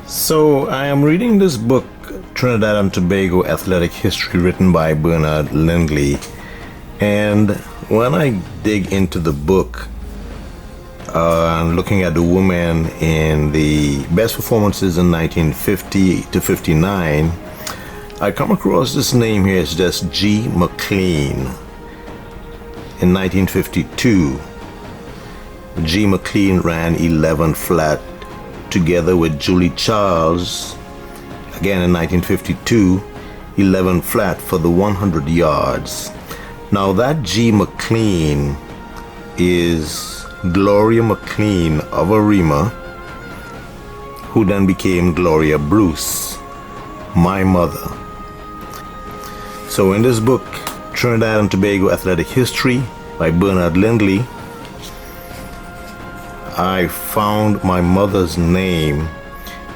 So I am reading this book, Trinidad and Tobago Athletic History, written by Bernard Lindley. And when I dig into the book, and looking at the women in the best performances in 1950 to 59, I come across this name here. It's just G. McLean. In 1952, G. McLean ran 11 flat together with Julie Charles, again in 1952, 11 flat for the 100 yards. Now that G. McLean is Gloria McLean of Arima, who then became Gloria Bruce, my mother. So in this book, Trinidad and Tobago Athletic History by Bernard Lindley, I found my mother's name,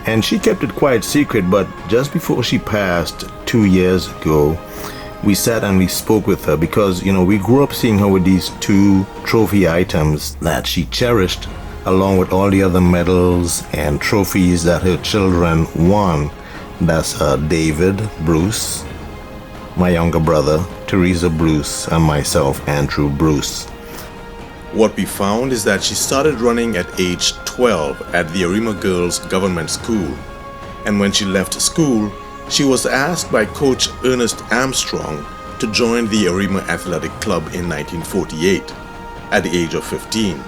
and she kept it quite secret, but just before she passed 2 years ago, we sat and we spoke with her because, we grew up seeing her with these two trophy items that she cherished, along with all the other medals and trophies that her children won. That's David Bruce, my younger brother, Teresa Bruce, and myself, Andrew Bruce. What we found is that she started running at age 12 at the Arima Girls Government School. And when she left school, she was asked by Coach Ernest Armstrong to join the Arima Athletic Club in 1948 at the age of 15.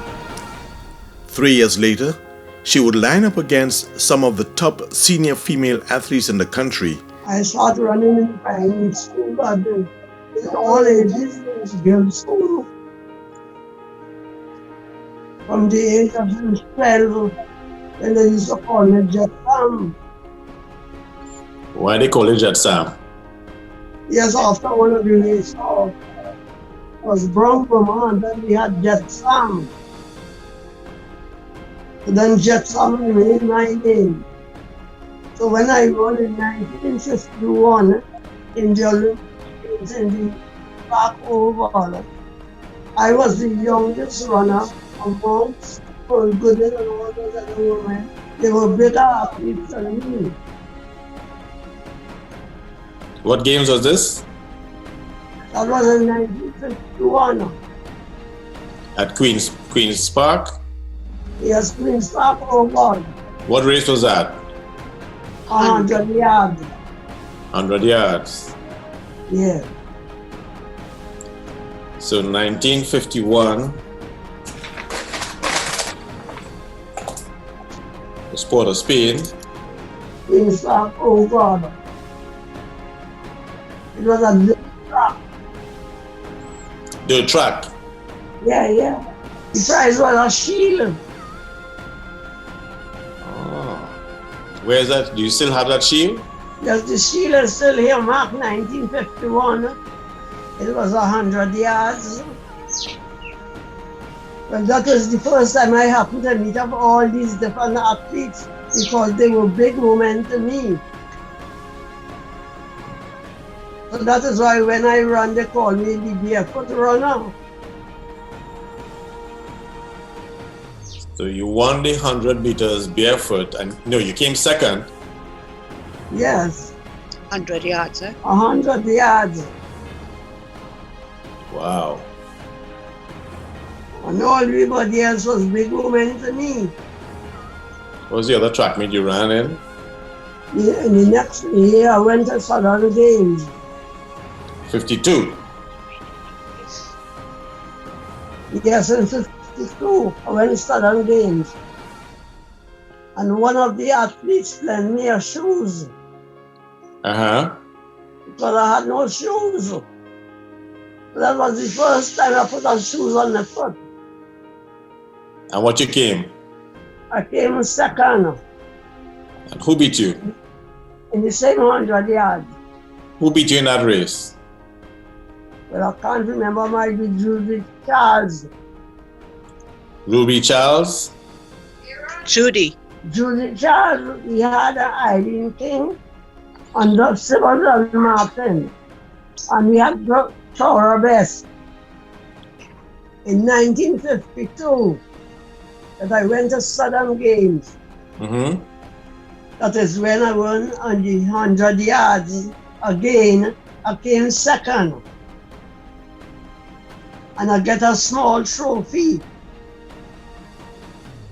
3 years later, she would line up against some of the top senior female athletes in the country. I started running in primary school, but in all ages, it was girls' school. From the age of 12, when they used to call me Jet Sam. Why they call it Jet Sam? Yes, after one of the races was Brown Vermont, then we had Jet Sam. So then Jet Sam remained my name. So when I won in 1951 in the Olympics in the back oval, I was the youngest runner amongst Pearl Gooding and all those other women. They were better athletes than me. What games was this? That was in 1951. At Queen's Park? Yes, Queen's Park Oval. What race was that? 100 yards. 100 yards. Yeah. So 1951, the sport of Spain. Queen's Park Oval. It was a little track. Dirt track. Yeah. The prize was a shield. Oh. Where is that? Do you still have that shield? Yes, the shield is still here, marked 1951. It was 100 yards. Well, that was the first time I happened to meet up all these different athletes because they were big women to me. So that is why when I run, they call me the barefoot runner. So you won the 100 meters barefoot, and you came second. Yes. 100 yards, eh? 100 yards. Wow. And all everybody else was big women to me. What was the other track meet you ran in? In the next year, I went to Southern Games. 52. Yes, in 52, I went to Southern Games. And one of the athletes lent me a shoes. Uh-huh. Because I had no shoes. That was the first time I put on shoes on the foot. And what you came? I came second And who beat you? in the same 100 yards. Who beat you in that race? Well, I can't remember my Judy Charles. Ruby Charles? Judy. Judy Charles, he had an Eileen King and the Civil Martin. And we had Tora Best. In 1952, that I went to Southern Games. Mm-hmm. That is when I won on the 100 yards. Again, I came second. And I get a small trophy.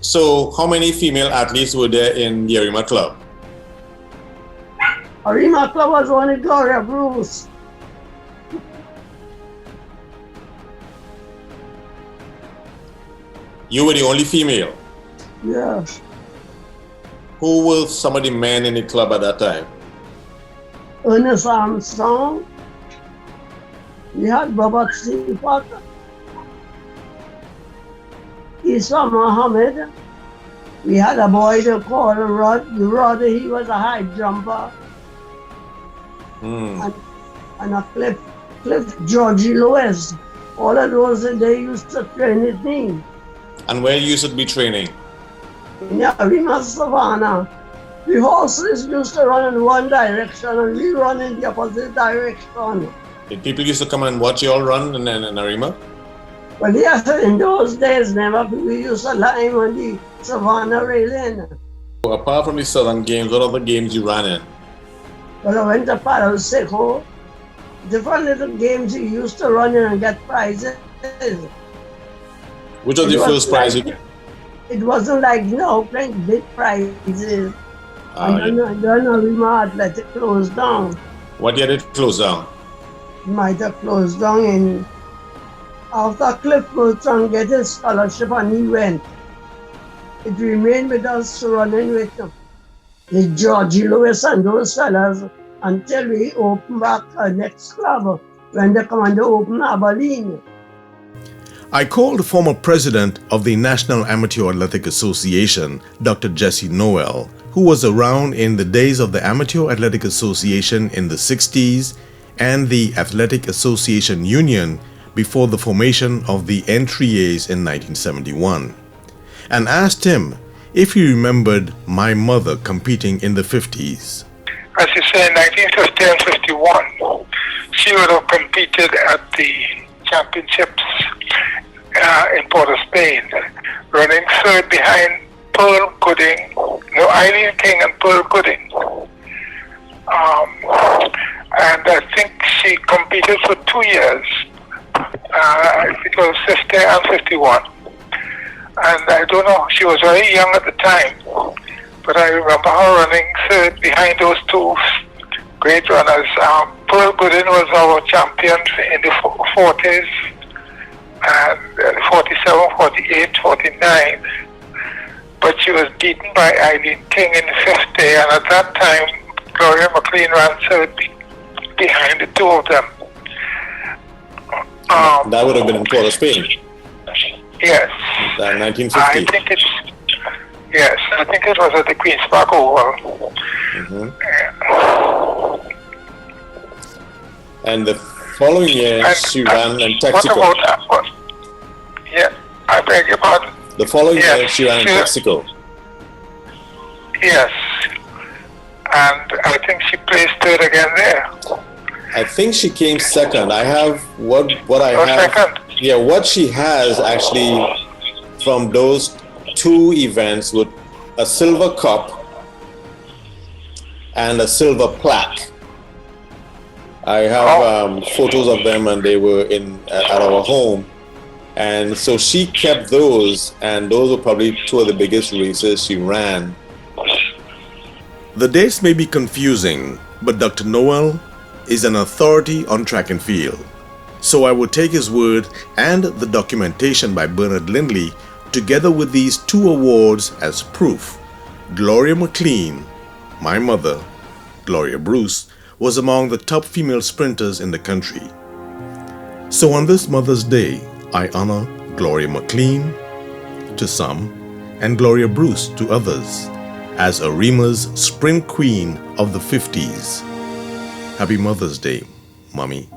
So, how many female athletes were there in the Arima Club? Arima Club was only Gloria Bruce. You were the only female. Yes. Who were some of the men in the club at that time? Ernest Armstrong. We had Robert C. Potter. Isa Muhammad. We had a boy they called Rod. He was a high jumper. And a Cliff Georgie Lewis. All of those, they used to train the team. And where you should be training? In Arima Savannah. The horses used to run in one direction and we run in the opposite direction. Did people used to come and watch you all run in Arima? Well, yes, in those days, never. We used to line on the Savannah railing. So apart from the Southern Games, what other games you ran in? Well, I went to Seco. Different little games you used to run in and get prizes. Which was the first prize you got? It wasn't like now playing big prizes. And then Arima Athletic closed down. What year did it close down? It might have closed down after Cliff Burton get his scholarship and he went. It remained with us running with the Georgie Lewis and those fellas until we open back our next club when they come and they open Abilene. I called the former president of the National Amateur Athletic Association, Dr. Jesse Noel, who was around in the days of the Amateur Athletic Association in the 60s and the Athletic Association Union before the formation of the NTAs in 1971, and asked him if he remembered my mother competing in the 50s. As you say, in 1950 and 51, she would have competed at the championships in Port of Spain, running third behind Pearl Gooding, Eileen King and Pearl Gooding. And I think she competed for 2 years. It was 50 and 51. And I don't know, she was very young at the time, but I remember her running third behind those two great runners. Pearl Gooding was our champion in the 40s, and 47, 48, 49. But she was beaten by Eileen King in 50, and at that time, Gloria McLean ran third behind the two of them. That would have been in Port of Spain. Yes. 1950. I think it was at the Queen's Park Oval. And the following year, she ran in Texaco. What about yeah, I beg your pardon. The following year, she ran in Texaco. Yes. And I think she placed third again there. I think she came second. I have what I have. Second. Yeah, what she has actually from those two events with a silver cup and a silver plaque. I have photos of them, and they were at our home. And so she kept those, and those were probably two of the biggest races she ran. The dates may be confusing, but Dr. Noel is an authority on track and field. So I would take his word and the documentation by Bernard Lindley together with these two awards as proof. Gloria McLean, my mother, Gloria Bruce, was among the top female sprinters in the country. So on this Mother's Day, I honor Gloria McLean to some and Gloria Bruce to others as Arima's sprint queen of the 50s. Happy Mother's Day, Mommy.